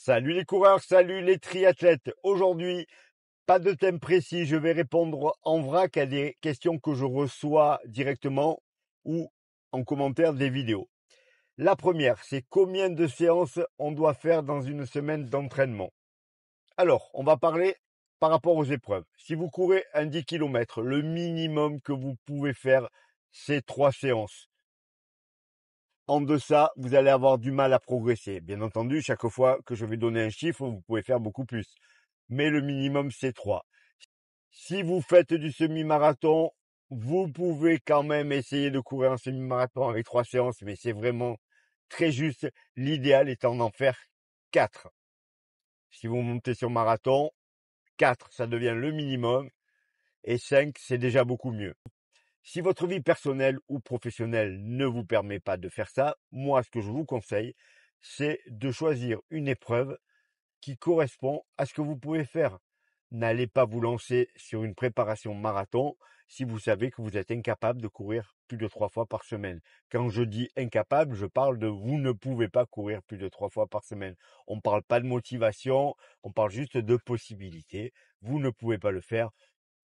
Salut les coureurs, salut les triathlètes. Aujourd'hui, pas de thème précis, je vais répondre en vrac à des questions que je reçois directement ou en commentaire des vidéos. La première, c'est combien de séances on doit faire dans une semaine d'entraînement. Alors, on va parler par rapport aux épreuves. Si vous courez un 10 km, le minimum que vous pouvez faire, c'est 3 séances. En deçà, vous allez avoir du mal à progresser. Bien entendu, chaque fois que je vais donner un chiffre, vous pouvez faire beaucoup plus. Mais le minimum, c'est 3. Si vous faites du semi-marathon, vous pouvez quand même essayer de courir un semi-marathon avec 3 séances, mais c'est vraiment très juste. L'idéal étant d'en faire 4. Si vous montez sur marathon, 4, ça devient le minimum, et 5, c'est déjà beaucoup mieux. Si votre vie personnelle ou professionnelle ne vous permet pas de faire ça, moi, ce que je vous conseille, c'est de choisir une épreuve qui correspond à ce que vous pouvez faire. N'allez pas vous lancer sur une préparation marathon si vous savez que vous êtes incapable de courir plus de 3 fois par semaine. Quand je dis incapable, je parle de vous ne pouvez pas courir plus de 3 fois par semaine. On ne parle pas de motivation, on parle juste de possibilités. Vous ne pouvez pas le faire.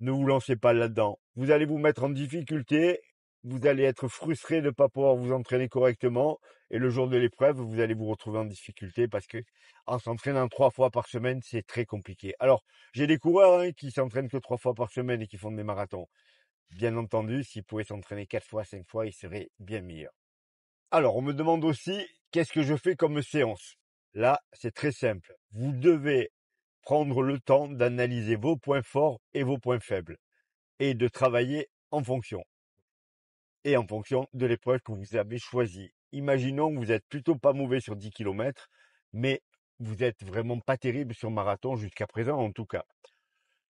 Ne vous lancez pas là-dedans. Vous allez vous mettre en difficulté, vous allez être frustré de ne pas pouvoir vous entraîner correctement, et le jour de l'épreuve, vous allez vous retrouver en difficulté parce que en s'entraînant 3 fois par semaine, c'est très compliqué. Alors, j'ai des coureurs qui s'entraînent que 3 fois par semaine et qui font des marathons. Bien entendu, s'ils pouvaient s'entraîner 4 fois, 5 fois, ils seraient bien meilleurs. Alors, on me demande aussi, qu'est-ce que je fais comme séance? Là, c'est très simple. Vous devez prendre le temps d'analyser vos points forts et vos points faibles et de travailler en fonction de l'épreuve que vous avez choisie. Imaginons que vous êtes plutôt pas mauvais sur 10 km, mais vous êtes vraiment pas terrible sur marathon jusqu'à présent en tout cas.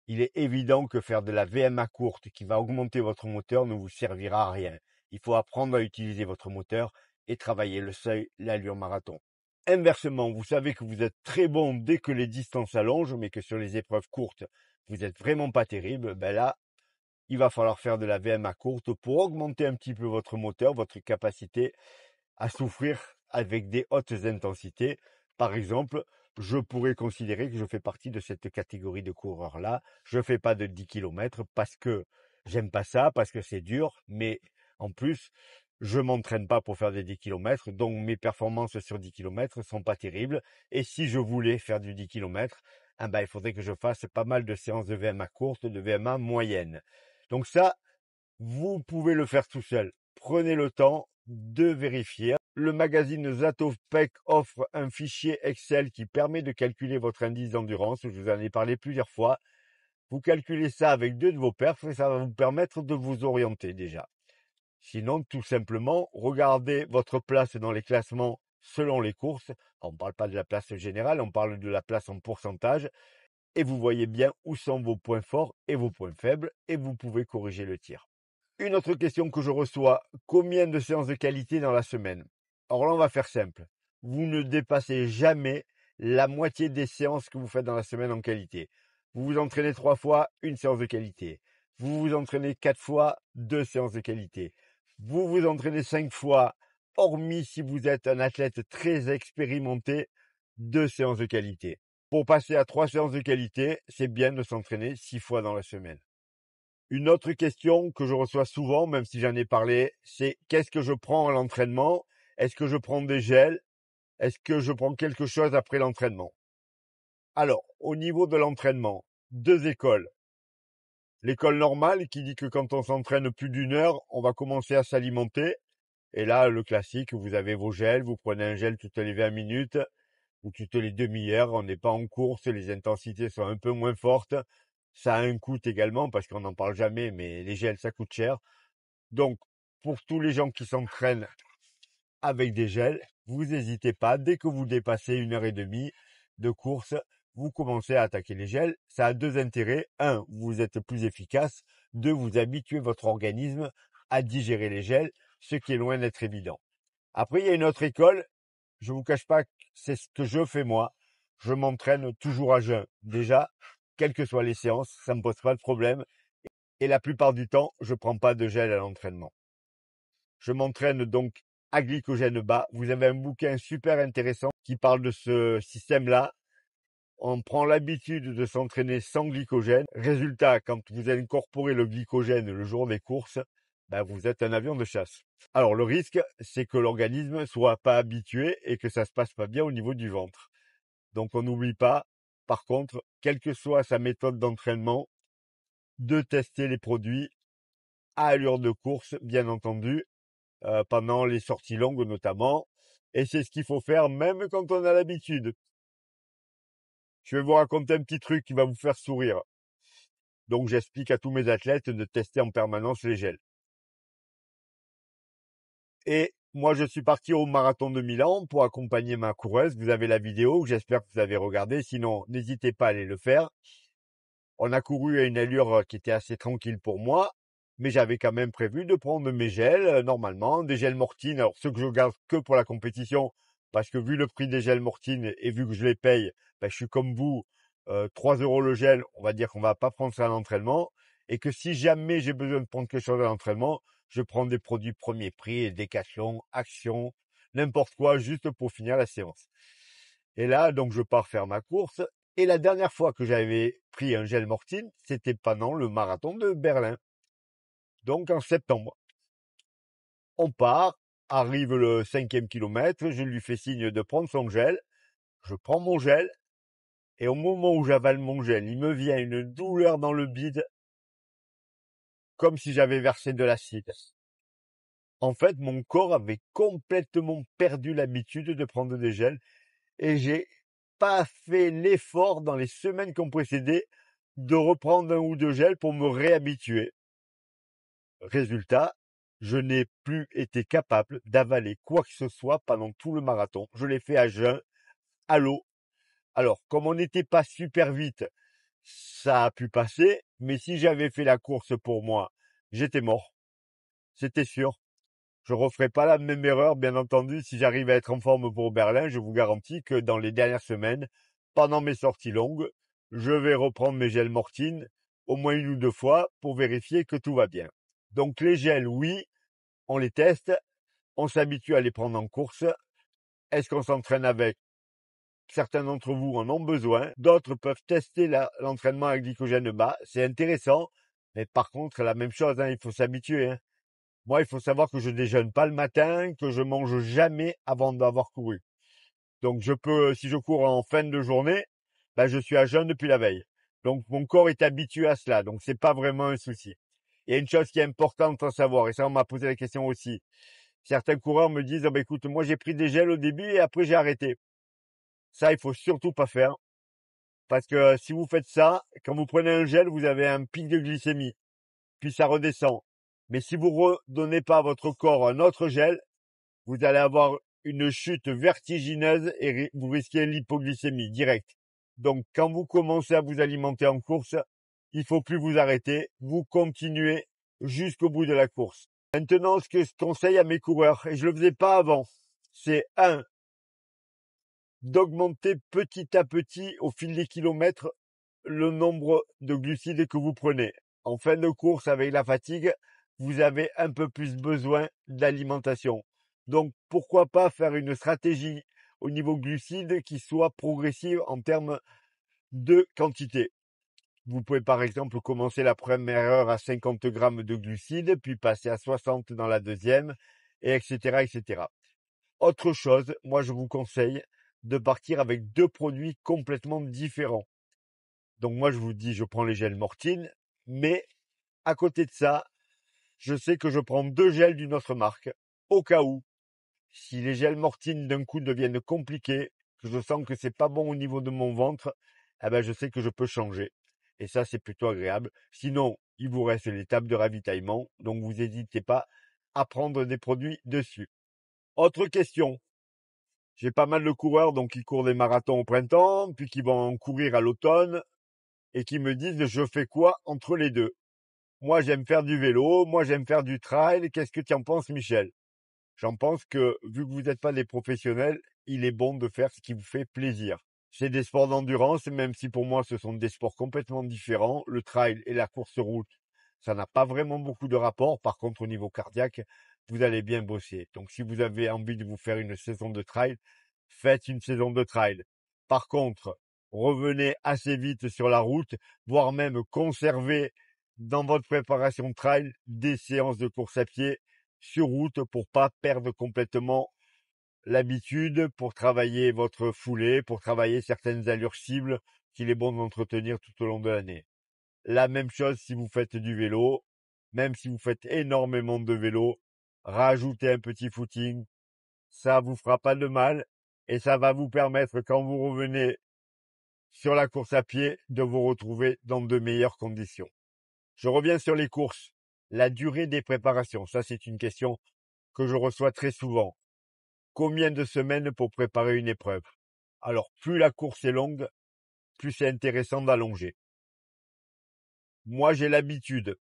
Il est évident que faire de la VMA courte qui va augmenter votre moteur ne vous servira à rien. Il faut apprendre à utiliser votre moteur et travailler le seuil, l'allure marathon. Inversement, vous savez que vous êtes très bon dès que les distances s'allongent, mais que sur les épreuves courtes, vous n'êtes vraiment pas terrible, ben là, il va falloir faire de la VMA courte pour augmenter un petit peu votre moteur, votre capacité à souffrir avec des hautes intensités. Par exemple, je pourrais considérer que je fais partie de cette catégorie de coureurs-là. Je ne fais pas de 10 km parce que j'aime pas ça, parce que c'est dur, mais en plus, je m'entraîne pas pour faire des 10 km, donc mes performances sur 10 km sont pas terribles. Et si je voulais faire du 10 km, il faudrait que je fasse pas mal de séances de VMA courte, de VMA moyenne. Donc ça, vous pouvez le faire tout seul. Prenez le temps de vérifier. Le magazine Zatopek offre un fichier Excel qui permet de calculer votre indice d'endurance. Je vous en ai parlé plusieurs fois. Vous calculez ça avec 2 de vos perfs et ça va vous permettre de vous orienter déjà. Sinon, tout simplement, regardez votre place dans les classements selon les courses. On ne parle pas de la place générale, on parle de la place en pourcentage. Et vous voyez bien où sont vos points forts et vos points faibles et vous pouvez corriger le tir. Une autre question que je reçois, combien de séances de qualité dans la semaine? Alors là, on va faire simple. Vous ne dépassez jamais la moitié des séances que vous faites dans la semaine en qualité. Vous vous entraînez 3 fois, une séance de qualité. Vous vous entraînez 4 fois, 2 séances de qualité. Vous vous entraînez 5 fois, hormis si vous êtes un athlète très expérimenté, 2 séances de qualité. Pour passer à 3 séances de qualité, c'est bien de s'entraîner 6 fois dans la semaine. Une autre question que je reçois souvent, même si j'en ai parlé, c'est qu'est-ce que je prends à l'entraînement? Est-ce que je prends des gels? Est-ce que je prends quelque chose après l'entraînement? Alors, au niveau de l'entraînement, 2 écoles. L'école normale qui dit que quand on s'entraîne plus d'une heure, on va commencer à s'alimenter. Et là, le classique, vous avez vos gels, vous prenez un gel toutes les 20 minutes ou toutes les demi-heures. On n'est pas en course, les intensités sont un peu moins fortes. Ça a un coût également parce qu'on n'en parle jamais, mais les gels, ça coûte cher. Donc, pour tous les gens qui s'entraînent avec des gels, vous n'hésitez pas, dès que vous dépassez 1 heure et demie de course, vous commencez à attaquer les gels. Ça a 2 intérêts. 1, vous êtes plus efficace. 2, vous habituez votre organisme à digérer les gels, ce qui est loin d'être évident. Après, il y a une autre école. Je vous cache pas que c'est ce que je fais moi. Je m'entraîne toujours à jeun. Déjà, quelles que soient les séances, ça me pose pas de problème. Et la plupart du temps, je prends pas de gel à l'entraînement. Je m'entraîne donc à glycogène bas. Vous avez un bouquin super intéressant qui parle de ce système-là. On prend l'habitude de s'entraîner sans glycogène. Résultat, quand vous incorporez le glycogène le jour des courses, ben vous êtes un avion de chasse. Alors le risque, c'est que l'organisme soit pas habitué et que ça se passe pas bien au niveau du ventre. Donc on n'oublie pas, par contre, quelle que soit sa méthode d'entraînement, de tester les produits à allure de course, bien entendu, pendant les sorties longues notamment. Et c'est ce qu'il faut faire même quand on a l'habitude. Je vais vous raconter un petit truc qui va vous faire sourire. Donc j'explique à tous mes athlètes de tester en permanence les gels. Et moi je suis parti au marathon de Milan pour accompagner ma coureuse. Vous avez la vidéo, j'espère que vous avez regardé. Sinon, n'hésitez pas à aller le faire. On a couru à une allure qui était assez tranquille pour moi, mais j'avais quand même prévu de prendre mes gels, normalement, des gels Mortine. Alors, ceux que je garde que pour la compétition, parce que vu le prix des gels Mortine et vu que je les paye, ben, je suis comme vous, 3 € le gel, on va dire qu'on va pas prendre ça à l'entraînement, et que si jamais j'ai besoin de prendre quelque chose à l'entraînement, je prends des produits premier prix, Décathlon, Action, n'importe quoi, juste pour finir la séance. Et là, donc, je pars faire ma course. Et la dernière fois que j'avais pris un gel Mortine, c'était pendant le marathon de Berlin. Donc, en septembre. On part, arrive le 5e kilomètre, je lui fais signe de prendre son gel. Je prends mon gel. Et au moment où j'avale mon gel, il me vient une douleur dans le bide, comme si j'avais versé de l'acide. En fait, mon corps avait complètement perdu l'habitude de prendre des gels. Et j'ai pas fait l'effort dans les semaines qui ont précédé de reprendre un ou deux gels pour me réhabituer. Résultat, je n'ai plus été capable d'avaler quoi que ce soit pendant tout le marathon. Je l'ai fait à jeun, à l'eau. Alors, comme on n'était pas super vite, ça a pu passer, mais si j'avais fait la course pour moi, j'étais mort. C'était sûr. Je referai pas la même erreur, bien entendu, si j'arrive à être en forme pour Berlin. Je vous garantis que dans les dernières semaines, pendant mes sorties longues, je vais reprendre mes gels Mortine au moins une ou deux fois pour vérifier que tout va bien. Donc les gels, oui, on les teste, on s'habitue à les prendre en course. Est-ce qu'on s'entraîne avec? Certains d'entre vous en ont besoin, d'autres peuvent tester l'entraînement à glycogène bas, c'est intéressant, mais par contre, la même chose, il faut s'habituer. Moi, il faut savoir que je déjeune pas le matin, que je mange jamais avant d'avoir couru. Donc je peux, si je cours en fin de journée, ben, je suis à jeun depuis la veille. Donc mon corps est habitué à cela, donc c'est pas vraiment un souci. Il y a une chose qui est importante à savoir, et ça on m'a posé la question aussi. Certains coureurs me disent, écoute, moi j'ai pris des gels au début et après j'ai arrêté. Ça, il faut surtout pas faire. Parce que si vous faites ça, quand vous prenez un gel, vous avez un pic de glycémie. Puis ça redescend. Mais si vous redonnez pas à votre corps un autre gel, vous allez avoir une chute vertigineuse et vous risquez l'hypoglycémie directe. Donc, quand vous commencez à vous alimenter en course, il faut plus vous arrêter. Vous continuez jusqu'au bout de la course. Maintenant, ce que je conseille à mes coureurs, et je le faisais pas avant, c'est d'augmenter petit à petit au fil des kilomètres le nombre de glucides que vous prenez. En fin de course, avec la fatigue, vous avez un peu plus besoin d'alimentation. Donc, pourquoi pas faire une stratégie au niveau glucides qui soit progressive en termes de quantité. Vous pouvez par exemple commencer la première heure à 50 grammes de glucides, puis passer à 60 dans la deuxième, et etc., etc. Autre chose, moi je vous conseille de partir avec deux produits complètement différents. Donc moi je vous dis, je prends les gels Mortine, mais à côté de ça, je sais que je prends deux gels d'une autre marque, au cas où, si les gels Mortine d'un coup deviennent compliqués, que je sens que c'est pas bon au niveau de mon ventre, eh ben je sais que je peux changer. Et ça, c'est plutôt agréable. Sinon, il vous reste les tables de ravitaillement, donc vous n'hésitez pas à prendre des produits dessus. Autre question. J'ai pas mal de coureurs donc qui courent des marathons au printemps, puis qui vont en courir à l'automne, et qui me disent je fais quoi entre les deux. Moi j'aime faire du vélo, moi j'aime faire du trail, qu'est-ce que tu en penses Michel? J'en pense que vu que vous n'êtes pas des professionnels, il est bon de faire ce qui vous fait plaisir. C'est des sports d'endurance, même si pour moi ce sont des sports complètement différents. Le trail et la course route, ça n'a pas vraiment beaucoup de rapport. Par contre, au niveau cardiaque, vous allez bien bosser. Donc, si vous avez envie de vous faire une saison de trail, faites une saison de trail. Par contre, revenez assez vite sur la route, voire même conservez dans votre préparation de trail des séances de course à pied sur route pour pas perdre complètement l'habitude, pour travailler votre foulée, pour travailler certaines allures cibles qu'il est bon d'entretenir tout au long de l'année. La même chose si vous faites du vélo, même si vous faites énormément de vélo, rajoutez un petit footing, ça vous fera pas de mal et ça va vous permettre quand vous revenez sur la course à pied de vous retrouver dans de meilleures conditions. Je reviens sur les courses. La durée des préparations, ça c'est une question que je reçois très souvent. Combien de semaines pour préparer une épreuve? Alors, plus la course est longue, plus c'est intéressant d'allonger. Moi, j'ai l'habitude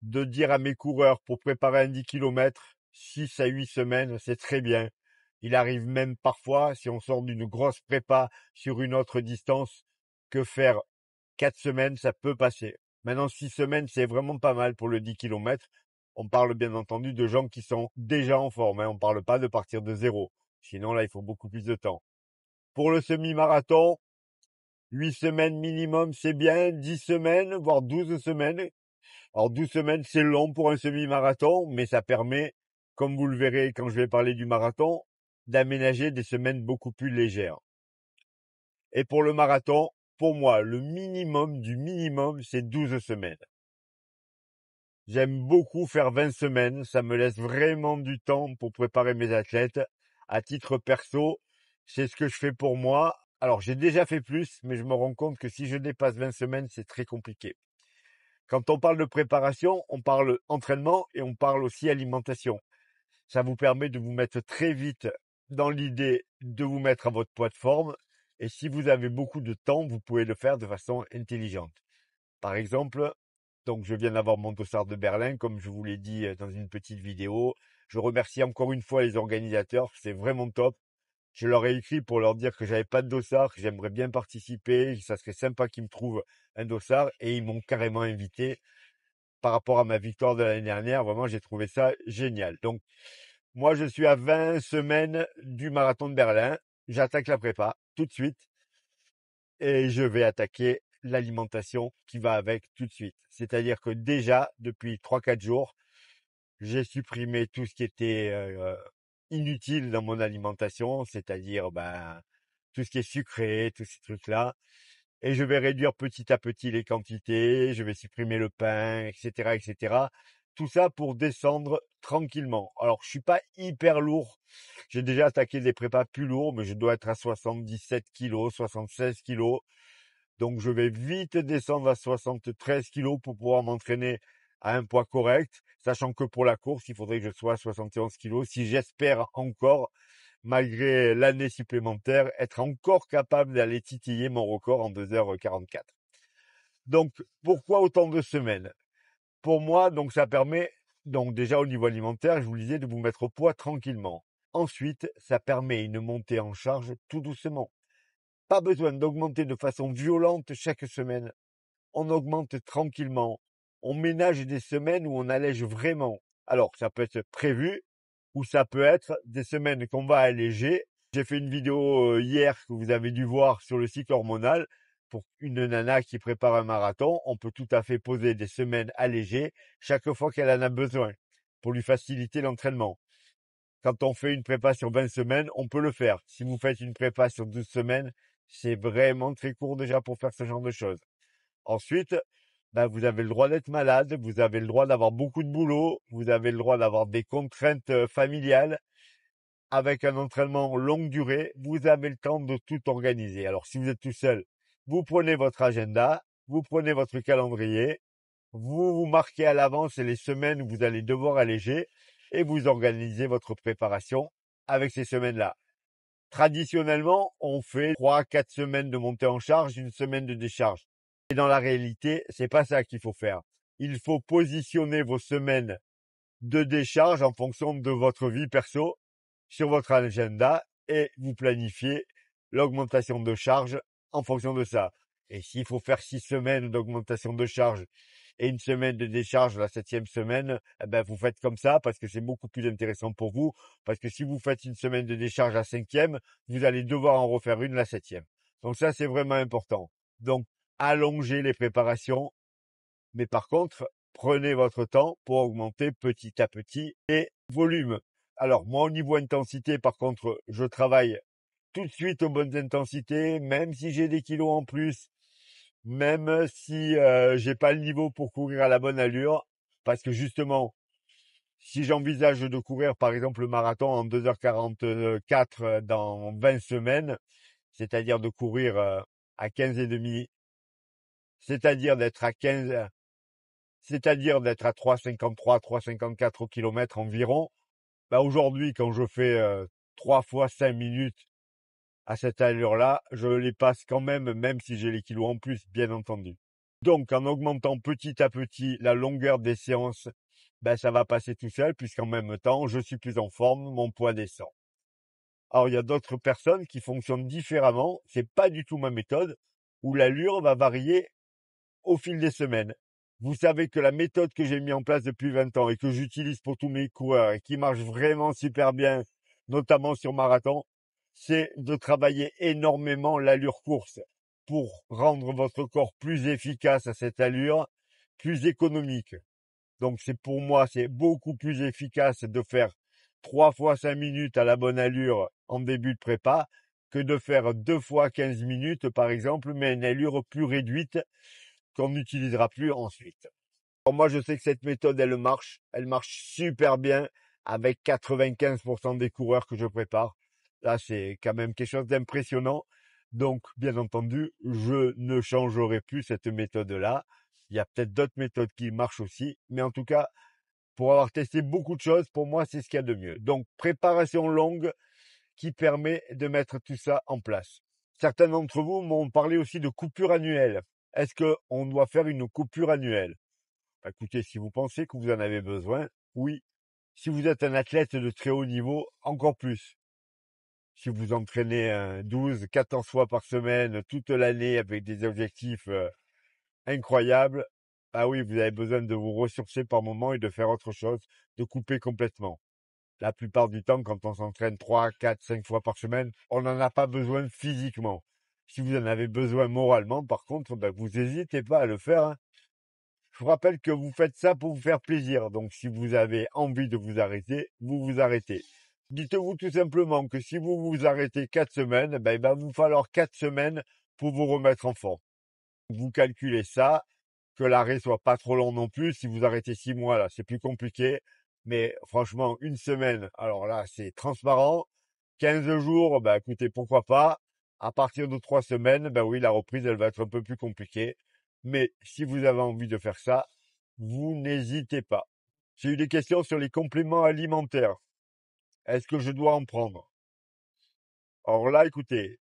de dire à mes coureurs pour préparer un 10 km, 6 à 8 semaines, c'est très bien. Il arrive même parfois, si on sort d'une grosse prépa sur une autre distance, que faire 4 semaines, ça peut passer. Maintenant, 6 semaines, c'est vraiment pas mal pour le 10 km. On parle bien entendu de gens qui sont déjà en forme. On ne parle pas de partir de zéro. Sinon, là, il faut beaucoup plus de temps. Pour le semi-marathon, 8 semaines minimum, c'est bien. 10 semaines, voire 12 semaines. Alors 12 semaines, c'est long pour un semi-marathon, mais ça permet, comme vous le verrez quand je vais parler du marathon, d'aménager des semaines beaucoup plus légères. Et pour le marathon, pour moi, le minimum du minimum, c'est 12 semaines. J'aime beaucoup faire 20 semaines, ça me laisse vraiment du temps pour préparer mes athlètes. À titre perso, c'est ce que je fais pour moi. Alors j'ai déjà fait plus, mais je me rends compte que si je dépasse 20 semaines, c'est très compliqué. Quand on parle de préparation, on parle entraînement et on parle aussi alimentation. Ça vous permet de vous mettre très vite dans l'idée de vous mettre à votre poids de forme. Et si vous avez beaucoup de temps, vous pouvez le faire de façon intelligente. Par exemple, donc je viens d'avoir mon dossard de Berlin, comme je vous l'ai dit dans une petite vidéo. Je remercie encore une fois les organisateurs, c'est vraiment top. Je leur ai écrit pour leur dire que j'avais pas de dossard, que j'aimerais bien participer, que ça serait sympa qu'ils me trouvent un dossard, et ils m'ont carrément invité par rapport à ma victoire de l'année dernière. Vraiment, j'ai trouvé ça génial. Donc, moi, je suis à 20 semaines du marathon de Berlin. J'attaque la prépa tout de suite et je vais attaquer l'alimentation qui va avec tout de suite. C'est-à-dire que déjà, depuis 3-4 jours, j'ai supprimé tout ce qui était inutile dans mon alimentation, c'est-à-dire tout ce qui est sucré, tous ces trucs-là. Et je vais réduire petit à petit les quantités, je vais supprimer le pain, etc., etc. Tout ça pour descendre tranquillement. Alors, je suis pas hyper lourd. J'ai déjà attaqué des prépas plus lourds, mais je dois être à 77 kilos, 76 kilos. Donc, je vais vite descendre à 73 kilos pour pouvoir m'entraîner à un poids correct, sachant que pour la course, il faudrait que je sois à 71 kilos. Si j'espère encore, malgré l'année supplémentaire, être encore capable d'aller titiller mon record en 2h44. Donc, pourquoi autant de semaines? Pour moi, donc, ça permet, donc, déjà au niveau alimentaire, je vous le disais, de vous mettre au poids tranquillement. Ensuite, ça permet une montée en charge tout doucement. Pas besoin d'augmenter de façon violente chaque semaine. On augmente tranquillement. On ménage des semaines où on allège vraiment. Alors, ça peut être prévu ou ça peut être des semaines qu'on va alléger. J'ai fait une vidéo hier que vous avez dû voir sur le cycle hormonal. Pour une nana qui prépare un marathon, on peut tout à fait poser des semaines allégées chaque fois qu'elle en a besoin pour lui faciliter l'entraînement. Quand on fait une prépa sur 20 semaines, on peut le faire. Si vous faites une prépa sur 12 semaines, c'est vraiment très court déjà pour faire ce genre de choses. Ensuite, vous avez le droit d'être malade, vous avez le droit d'avoir beaucoup de boulot, vous avez le droit d'avoir des contraintes familiales. Avec un entraînement longue durée, vous avez le temps de tout organiser. Alors, si vous êtes tout seul, vous prenez votre agenda, vous prenez votre calendrier, vous vous marquez à l'avance les semaines où vous allez devoir alléger et vous organisez votre préparation avec ces semaines-là. Traditionnellement, on fait 3-4 semaines de montée en charge, une semaine de décharge. Et dans la réalité, c'est pas ça qu'il faut faire. Il faut positionner vos semaines de décharge en fonction de votre vie perso sur votre agenda et vous planifiez l'augmentation de charge en fonction de ça. Et s'il faut faire 6 semaines d'augmentation de charge et une semaine de décharge la 7e semaine, eh ben, vous faites comme ça parce que c'est beaucoup plus intéressant pour vous. Parce que si vous faites une semaine de décharge la 5e, vous allez devoir en refaire une la 7e. Donc ça, c'est vraiment important. Donc, allongez les préparations. Mais par contre, prenez votre temps pour augmenter petit à petit les volumes. Alors, moi, au niveau intensité, par contre, je travaille tout de suite aux bonnes intensités, même si j'ai des kilos en plus, même si j'ai pas le niveau pour courir à la bonne allure, parce que justement, si j'envisage de courir par exemple le marathon en 2h44 dans 20 semaines, c'est-à-dire de courir à 15,5, c'est-à-dire d'être à 15, c'est-à-dire d'être à 3,53, 3,54 au kilomètre environ, bah aujourd'hui, quand je fais 3 fois 5 minutes à cette allure-là, je les passe quand même si j'ai les kilos en plus, bien entendu. Donc, en augmentant petit à petit la longueur des séances, ben, ça va passer tout seul, puisqu'en même temps, je suis plus en forme, mon poids descend. Alors, il y a d'autres personnes qui fonctionnent différemment, c'est pas du tout ma méthode, où l'allure va varier au fil des semaines. Vous savez que la méthode que j'ai mis en place depuis 20 ans et que j'utilise pour tous mes coureurs et qui marche vraiment super bien, notamment sur marathon, c'est de travailler énormément l'allure course pour rendre votre corps plus efficace à cette allure, plus économique. Donc c'est pour moi, c'est beaucoup plus efficace de faire 3 fois 5 minutes à la bonne allure en début de prépa que de faire 2 fois 15 minutes par exemple, mais une allure plus réduite qu'on n'utilisera plus ensuite. Alors moi, je sais que cette méthode, elle marche super bien avec 95% des coureurs que je prépare. Là, c'est quand même quelque chose d'impressionnant. Donc, bien entendu, je ne changerai plus cette méthode-là. Il y a peut-être d'autres méthodes qui marchent aussi, mais en tout cas, pour avoir testé beaucoup de choses, pour moi, c'est ce qu'il y a de mieux. Donc, préparation longue qui permet de mettre tout ça en place. Certains d'entre vous m'ont parlé aussi de coupure annuelle. Est-ce qu'on doit faire une coupure annuelle? Bah, écoutez, si vous pensez que vous en avez besoin, oui. Si vous êtes un athlète de très haut niveau, encore plus. Si vous entraînez 12, 14 fois par semaine, toute l'année, avec des objectifs incroyables, ah oui, vous avez besoin de vous ressourcer par moment et de faire autre chose, de couper complètement. La plupart du temps, quand on s'entraîne 3, 4, 5 fois par semaine, on n'en a pas besoin physiquement. Si vous en avez besoin moralement, par contre, ben, vous n'hésitez pas à le faire, hein. Je vous rappelle que vous faites ça pour vous faire plaisir. Donc, si vous avez envie de vous arrêter, vous vous arrêtez. Dites-vous tout simplement que si vous vous arrêtez 4 semaines, ben, il va vous falloir 4 semaines pour vous remettre en forme. Vous calculez ça, que l'arrêt soit pas trop long non plus. Si vous arrêtez 6 mois, là, c'est plus compliqué. Mais franchement, une semaine, alors là, c'est transparent. 15 jours, bah écoutez, pourquoi pas. À partir de 3 semaines, ben oui, la reprise, elle va être un peu plus compliquée. Mais si vous avez envie de faire ça, vous n'hésitez pas. J'ai eu des questions sur les compléments alimentaires. Est-ce que je dois en prendre? Alors là, écoutez,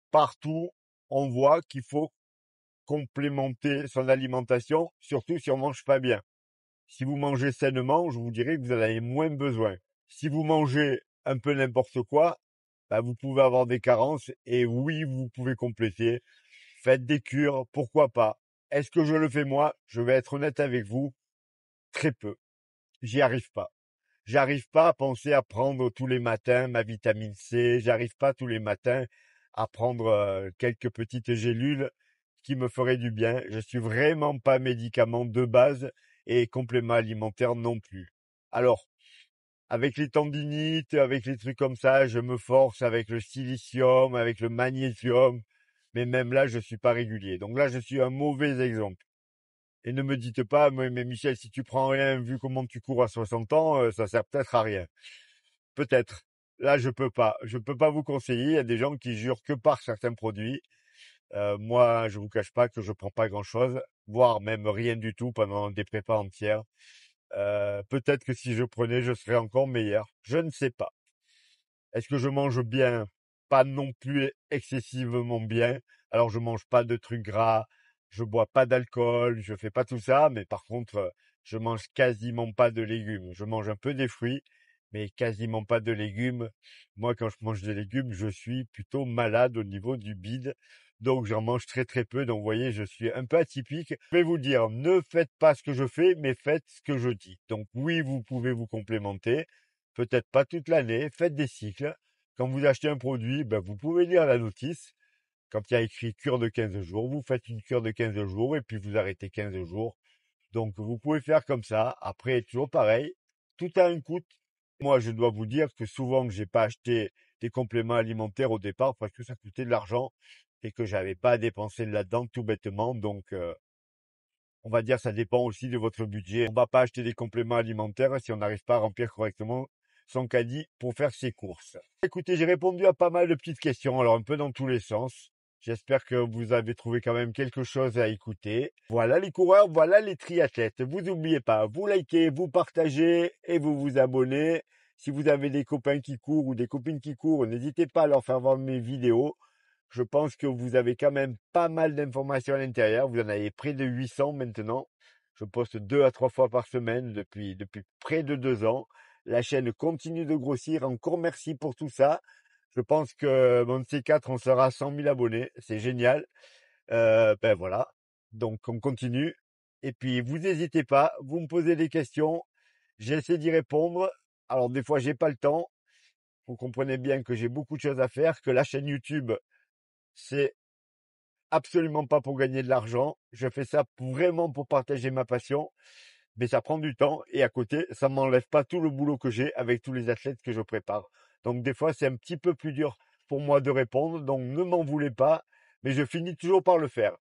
partout, on voit qu'il faut complémenter son alimentation, surtout si on mange pas bien. Si vous mangez sainement, je vous dirais que vous en avez moins besoin. Si vous mangez un peu n'importe quoi, bah, vous pouvez avoir des carences et oui, vous pouvez compléter. Faites des cures, pourquoi pas. Est-ce que je le fais moi? Je vais être honnête avec vous, très peu. J'y arrive pas. J'arrive pas à penser à prendre tous les matins ma vitamine C. J'arrive pas tous les matins à prendre quelques petites gélules qui me feraient du bien. Je suis vraiment pas médicament de base et complément alimentaire non plus. Alors, avec les tendinites, avec les trucs comme ça, je me force avec le silicium, avec le magnésium, mais même là, je suis pas régulier. Donc là, je suis un mauvais exemple. Et ne me dites pas, mais Michel, si tu prends rien, vu comment tu cours à 60 ans, ça sert peut-être à rien. Peut-être. Là, je peux pas. Je peux pas vous conseiller. Il y a des gens qui jurent que par certains produits. Moi, je vous cache pas que je prends pas grand-chose, voire même rien du tout pendant des prépas entières. Peut-être que si je prenais, je serais encore meilleur. Je ne sais pas. Est-ce que je mange bien? Pas non plus excessivement bien. Alors, je mange pas de trucs gras, je bois pas d'alcool, je fais pas tout ça, mais par contre, je mange quasiment pas de légumes. Je mange un peu des fruits, mais quasiment pas de légumes. Moi, quand je mange des légumes, je suis plutôt malade au niveau du bide. Donc, j'en mange très très peu. Donc, vous voyez, je suis un peu atypique. Je vais vous dire, ne faites pas ce que je fais, mais faites ce que je dis. Donc, oui, vous pouvez vous complémenter. Peut-être pas toute l'année. Faites des cycles. Quand vous achetez un produit, ben, vous pouvez lire la notice. Quand il y a écrit cure de 15 jours, vous faites une cure de 15 jours et puis vous arrêtez 15 jours. Donc, vous pouvez faire comme ça. Après, toujours pareil. Tout a un coût. Moi, je dois vous dire que souvent, que j'ai pas acheté des compléments alimentaires au départ parce que ça coûtait de l'argent et que j'avais pas à dépenser là-dedans tout bêtement. Donc, on va dire, ça dépend aussi de votre budget. On va pas acheter des compléments alimentaires si on n'arrive pas à remplir correctement son caddie pour faire ses courses. Écoutez, j'ai répondu à pas mal de petites questions, alors un peu dans tous les sens. J'espère que vous avez trouvé quand même quelque chose à écouter. Voilà les coureurs, voilà les triathlètes. Vous n'oubliez pas, vous likez, vous partagez et vous vous abonnez. Si vous avez des copains qui courent ou des copines qui courent, n'hésitez pas à leur faire voir mes vidéos. Je pense que vous avez quand même pas mal d'informations à l'intérieur. Vous en avez près de 800 maintenant. Je poste 2 à 3 fois par semaine depuis près de 2 ans. La chaîne continue de grossir. Encore merci pour tout ça. Je pense que mon C4, on sera à 100 000 abonnés. C'est génial. Ben voilà. Donc, on continue. Et puis, vous n'hésitez pas. Vous me posez des questions. J'essaie d'y répondre. Alors, des fois, j'ai pas le temps. Vous comprenez bien que j'ai beaucoup de choses à faire, que la chaîne YouTube, c'est absolument pas pour gagner de l'argent. Je fais ça vraiment pour partager ma passion. Mais ça prend du temps. Et à côté, ça m'enlève pas tout le boulot que j'ai avec tous les athlètes que je prépare. Donc des fois, c'est un petit peu plus dur pour moi de répondre. Donc ne m'en voulez pas. Mais je finis toujours par le faire.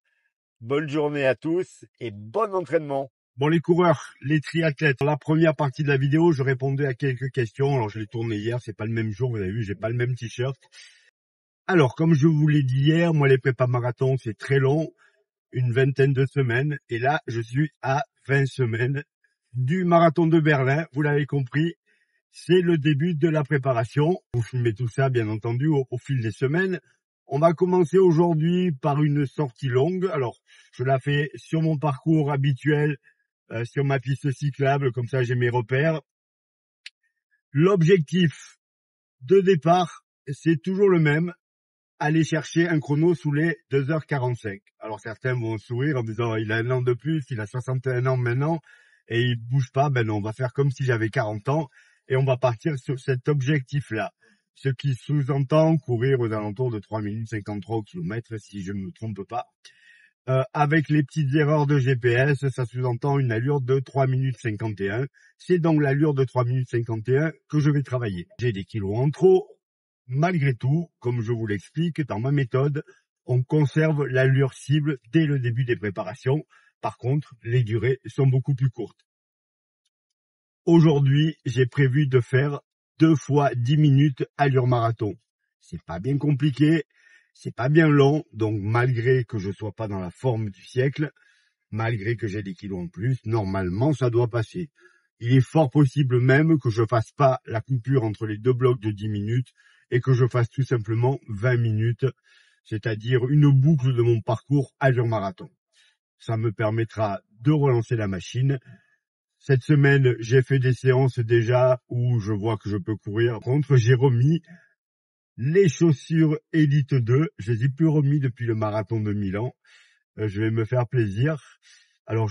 Bonne journée à tous et bon entraînement. Bon, les coureurs, les triathlètes. Dans la première partie de la vidéo, je répondais à quelques questions. Alors, je l'ai tourné hier. C'est pas le même jour. Vous avez vu, j'ai pas le même t-shirt. Alors, comme je vous l'ai dit hier, moi, les prépas marathons, c'est très long. Une vingtaine de semaines. Et là, je suis à 20 semaines du marathon de Berlin. Vous l'avez compris. C'est le début de la préparation. Vous filmez tout ça, bien entendu, au fil des semaines. On va commencer aujourd'hui par une sortie longue. Alors, je la fais sur mon parcours habituel, sur ma piste cyclable, comme ça j'ai mes repères. L'objectif de départ, c'est toujours le même, aller chercher un chrono sous les 2h45. Alors certains vont sourire en disant il a un an de plus, il a 61 ans maintenant, et il bouge pas. Ben non, on va faire comme si j'avais 40 ans, et on va partir sur cet objectif-là. Ce qui sous-entend courir aux alentours de 3 minutes 53 au kilomètre, si je ne me trompe pas. Avec les petites erreurs de GPS, ça sous-entend une allure de 3 minutes 51. C'est donc l'allure de 3 minutes 51 que je vais travailler. J'ai des kilos en trop. Malgré tout, comme je vous l'explique, dans ma méthode, on conserve l'allure cible dès le début des préparations. Par contre, les durées sont beaucoup plus courtes. Aujourd'hui, j'ai prévu de faire 2 fois 10 minutes allure marathon. C'est pas bien compliqué, c'est pas bien long, donc malgré que je sois pas dans la forme du siècle, malgré que j'ai des kilos en plus, normalement ça doit passer. Il est fort possible même que je fasse pas la coupure entre les deux blocs de 10 minutes et que je fasse tout simplement 20 minutes, c'est-à-dire une boucle de mon parcours allure marathon. Ça me permettra de relancer la machine. Cette semaine, j'ai fait des séances déjà où je vois que je peux courir. Par contre, j'ai remis les chaussures Elite 2. Je les ai plus remis depuis le marathon de Milan. Je vais me faire plaisir. Alors,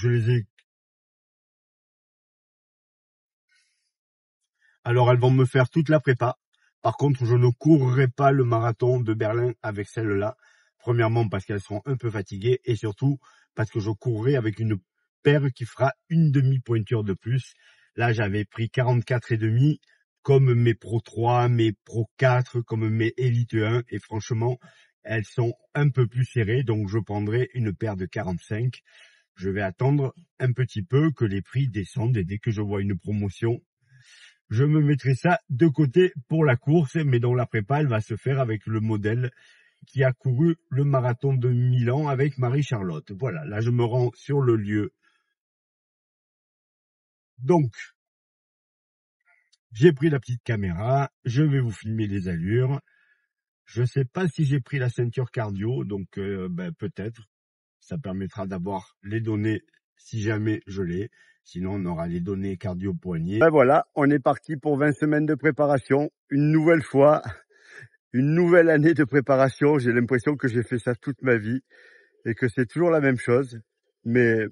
elles vont me faire toute la prépa. Par contre, je ne courrai pas le marathon de Berlin avec celles-là. Premièrement, parce qu'elles seront un peu fatiguées et surtout parce que je courrai avec une paire qui fera une demi-pointure de plus. Là, j'avais pris 44,5 comme mes Pro 3, mes Pro 4, comme mes Elite 1 et franchement, elles sont un peu plus serrées, donc je prendrai une paire de 45. Je vais attendre un petit peu que les prix descendent et dès que je vois une promotion, je me mettrai ça de côté pour la course, mais dont la prépa, elle va se faire avec le modèle qui a couru le marathon de Milan avec Marie-Charlotte. Voilà, là je me rends sur le lieu. Donc, j'ai pris la petite caméra, je vais vous filmer les allures. Je sais pas si j'ai pris la ceinture cardio, donc peut-être. Ça permettra d'avoir les données si jamais je l'ai. Sinon, on aura les données cardio-poignets. Ben voilà, on est parti pour 20 semaines de préparation. Une nouvelle fois, une nouvelle année de préparation. J'ai l'impression que j'ai fait ça toute ma vie et que c'est toujours la même chose. Mais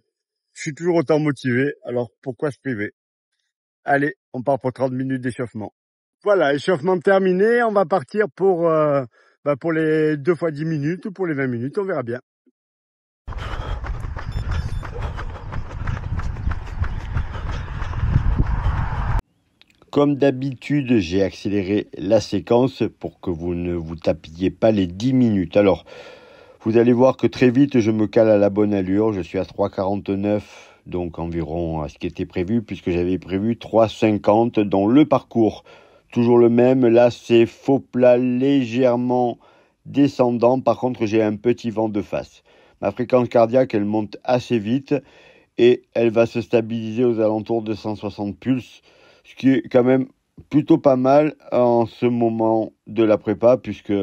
je suis toujours autant motivé, alors pourquoi se priver? Allez, on part pour 30 minutes d'échauffement. Voilà, échauffement terminé. On va partir pour les 2 fois 10 minutes ou pour les 20 minutes, on verra bien. Comme d'habitude, j'ai accéléré la séquence pour que vous ne vous tapiez pas les 10 minutes. Alors, vous allez voir que très vite, je me cale à la bonne allure. Je suis à 3,49, donc environ à ce qui était prévu, puisque j'avais prévu 3,50 dans le parcours. Toujours le même, là c'est faux plat légèrement descendant. Par contre, j'ai un petit vent de face. Ma fréquence cardiaque, elle monte assez vite et elle va se stabiliser aux alentours de 160 pulses, ce qui est quand même plutôt pas mal en ce moment de la prépa puisque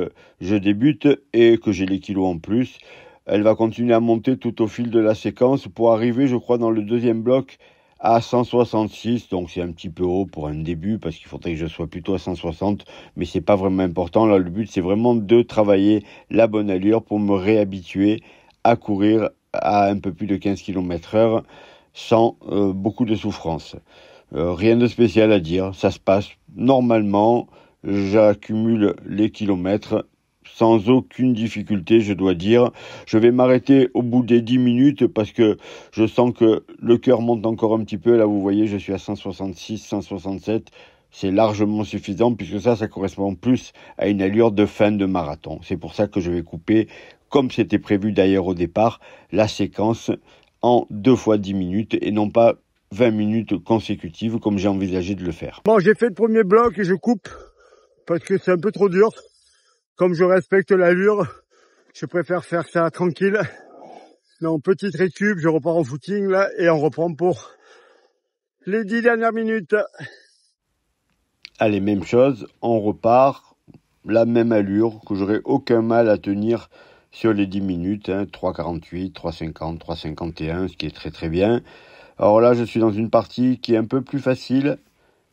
je débute et que j'ai les kilos en plus. Elle va continuer à monter tout au fil de la séquence pour arriver, je crois, dans le deuxième bloc à 166. Donc c'est un petit peu haut pour un début parce qu'il faudrait que je sois plutôt à 160, mais c'est pas vraiment important. Là, le but, c'est vraiment de travailler la bonne allure pour me réhabituer à courir à un peu plus de 15 km/h sans beaucoup de souffrance. Rien de spécial à dire, ça se passe normalement, j'accumule les kilomètres sans aucune difficulté, je dois dire. Je vais m'arrêter au bout des 10 minutes parce que je sens que le cœur monte encore un petit peu. Là, vous voyez, je suis à 166, 167. C'est largement suffisant puisque ça correspond plus à une allure de fin de marathon. C'est pour ça que je vais couper, comme c'était prévu d'ailleurs au départ, la séquence en 2 fois 10 minutes et non pas 20 minutes consécutives comme j'ai envisagé de le faire. Bon, j'ai fait le premier bloc et je coupe parce que c'est un peu trop dur. Comme je respecte l'allure, je préfère faire ça tranquille. Donc petite récup, je repars en footing là et on reprend pour les 10 dernières minutes. Allez, même chose, on repart, la même allure que j'aurai aucun mal à tenir sur les 10 minutes, 3,48, 3,50, 3,51, ce qui est très très bien. Alors là, je suis dans une partie qui est un peu plus facile.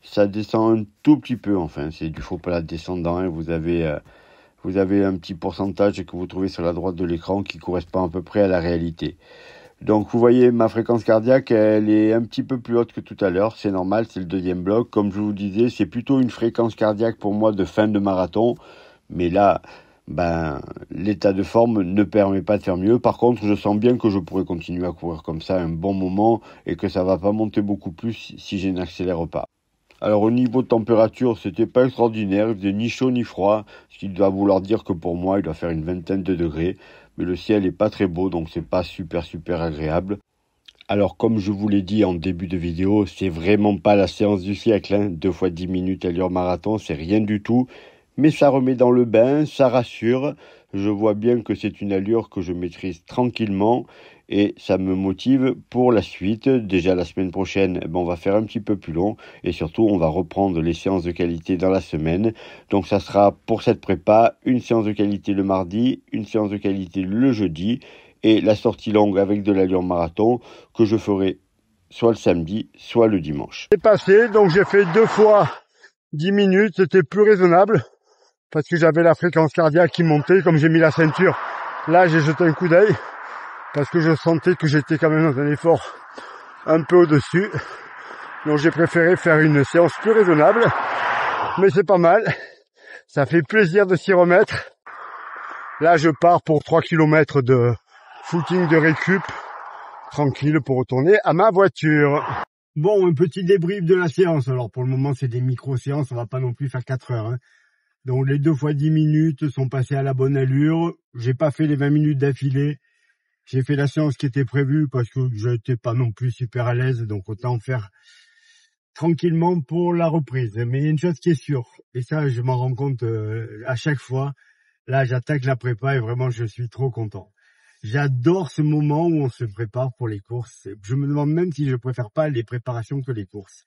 Ça descend un tout petit peu, enfin, c'est du faux plat descendant. Vous avez un petit pourcentage que vous trouvez sur la droite de l'écran qui correspond à peu près à la réalité. Donc vous voyez, ma fréquence cardiaque, elle est un petit peu plus haute que tout à l'heure. C'est normal, c'est le deuxième bloc. Comme je vous disais, c'est plutôt une fréquence cardiaque pour moi de fin de marathon. Mais là, l'état de forme ne permet pas de faire mieux. Par contre, je sens bien que je pourrais continuer à courir comme ça un bon moment et que ça va pas monter beaucoup plus si je n'accélère pas. Alors au niveau de température, c'était pas extraordinaire, il faisait ni chaud ni froid, ce qui doit vouloir dire que pour moi, il doit faire une vingtaine de degrés, mais le ciel est pas très beau, donc c'est pas super agréable. Alors comme je vous l'ai dit en début de vidéo, c'est vraiment pas la séance du siècle, 2 fois 10 minutes allure marathon, c'est rien du tout. Mais ça remet dans le bain, ça rassure. Je vois bien que c'est une allure que je maîtrise tranquillement et ça me motive pour la suite. Déjà la semaine prochaine, on va faire un petit peu plus long et surtout on va reprendre les séances de qualité dans la semaine. Donc ça sera pour cette prépa une séance de qualité le mardi, une séance de qualité le jeudi et la sortie longue avec de l'allure marathon que je ferai soit le samedi, soit le dimanche. C'est passé, donc j'ai fait 2 fois 10 minutes, c'était plus raisonnable. Parce que j'avais la fréquence cardiaque qui montait, comme j'ai mis la ceinture. Là, j'ai jeté un coup d'œil, parce que je sentais que j'étais quand même dans un effort un peu au-dessus. Donc j'ai préféré faire une séance plus raisonnable, mais c'est pas mal. Ça fait plaisir de s'y remettre. Là, je pars pour 3 km de footing de récup, tranquille pour retourner à ma voiture. Bon, un petit débrief de la séance. Alors pour le moment, c'est des micro-séances, on va pas non plus faire 4 heures. Donc les 2 fois 10 minutes sont passées à la bonne allure. J'ai pas fait les 20 minutes d'affilée. J'ai fait la séance qui était prévue parce que j'étais pas non plus super à l'aise. Donc autant faire tranquillement pour la reprise. Mais il y a une chose qui est sûre. Et ça, je m'en rends compte à chaque fois. Là, j'attaque la prépa et vraiment, je suis trop content. J'adore ce moment où on se prépare pour les courses. Je me demande même si je préfère pas les préparations que les courses.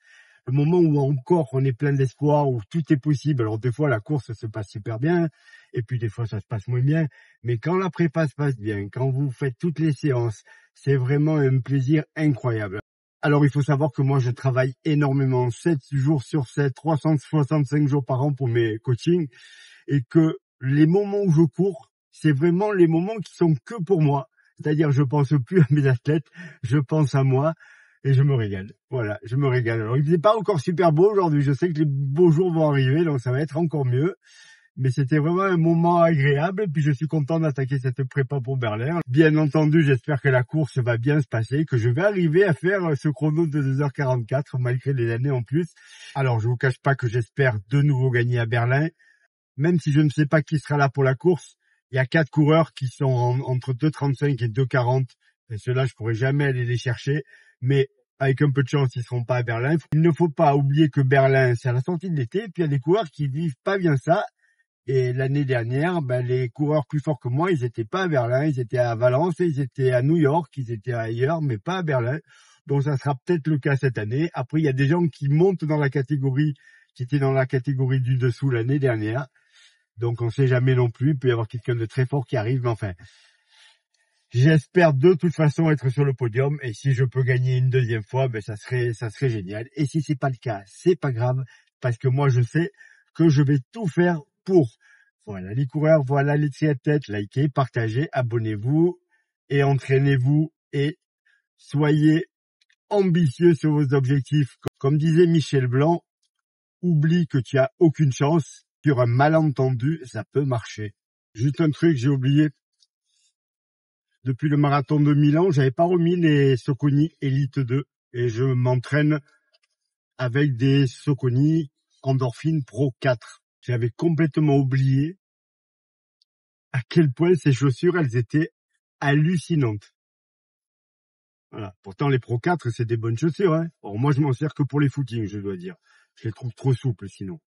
Le moment où encore on est plein d'espoir, où tout est possible. Alors des fois la course se passe super bien, et puis des fois ça se passe moins bien. Mais quand la prépa se passe bien, quand vous faites toutes les séances, c'est vraiment un plaisir incroyable. Alors, il faut savoir que moi, je travaille énormément, 7 jours sur 7, 365 jours par an pour mes coachings, et que les moments où je cours, c'est vraiment les moments qui sont que pour moi. C'est-à-dire, je pense plus à mes athlètes, je pense à moi, et je me régale. Voilà, je me régale. Alors, il n'est pas encore super beau aujourd'hui, je sais que les beaux jours vont arriver, donc ça va être encore mieux. Mais c'était vraiment un moment agréable, et puis je suis content d'attaquer cette prépa pour Berlin. Bien entendu, j'espère que la course va bien se passer, que je vais arriver à faire ce chrono de 2h44, malgré les années en plus. Alors, je vous cache pas que j'espère de nouveau gagner à Berlin, même si je ne sais pas qui sera là pour la course. Il y a 4 coureurs qui sont entre 2,35 et 2,40, et ceux-là, je pourrai jamais aller les chercher, mais avec un peu de chance, ils seront pas à Berlin. Il ne faut pas oublier que Berlin, c'est à la sortie de l'été, puis il y a des coureurs qui vivent pas bien ça. Et l'année dernière, les coureurs plus forts que moi, ils étaient pas à Berlin, ils étaient à Valence, ils étaient à New York, ils étaient ailleurs, mais pas à Berlin. Donc ça sera peut-être le cas cette année. Après, il y a des gens qui montent dans la catégorie, qui étaient dans la catégorie du dessous l'année dernière. Donc on sait jamais non plus, il peut y avoir quelqu'un de très fort qui arrive, mais enfin, j'espère de toute façon être sur le podium, et si je peux gagner une deuxième fois, ça serait génial. Et si c'est pas le cas, c'est pas grave, parce que moi je sais que je vais tout faire pour. Voilà les coureurs, voilà les triathlètes, likez, partagez, abonnez-vous et entraînez-vous et soyez ambitieux sur vos objectifs. Comme disait Michel Blanc, oublie que tu as aucune chance, sur un malentendu, ça peut marcher. Juste un truc, j'ai oublié. Depuis le marathon de Milan, j'avais pas remis les Saucony Elite 2 et je m'entraîne avec des Saucony Endorphin Pro 4. J'avais complètement oublié à quel point ces chaussures, elles étaient hallucinantes. Voilà. Pourtant, les Pro 4, c'est des bonnes chaussures, hein. Or, moi, je m'en sers que pour les footings, je dois dire. Je les trouve trop souples, sinon.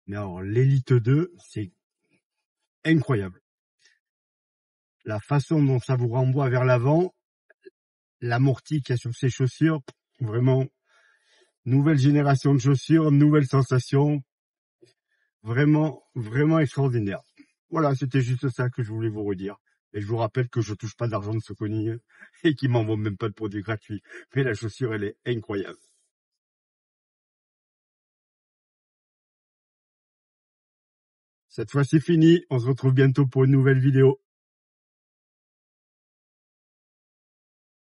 Mais alors, l'Elite 2, c'est incroyable. La façon dont ça vous renvoie vers l'avant, l'amorti qu'il y a sur ces chaussures, vraiment, nouvelle génération de chaussures, nouvelle sensation, vraiment, vraiment extraordinaire. Voilà, c'était juste ça que je voulais vous redire. Et je vous rappelle que je touche pas d'argent de Saucony et qu'ils m'envoient même pas de produits gratuits. Mais la chaussure, elle est incroyable. Cette fois, c'est fini. On se retrouve bientôt pour une nouvelle vidéo.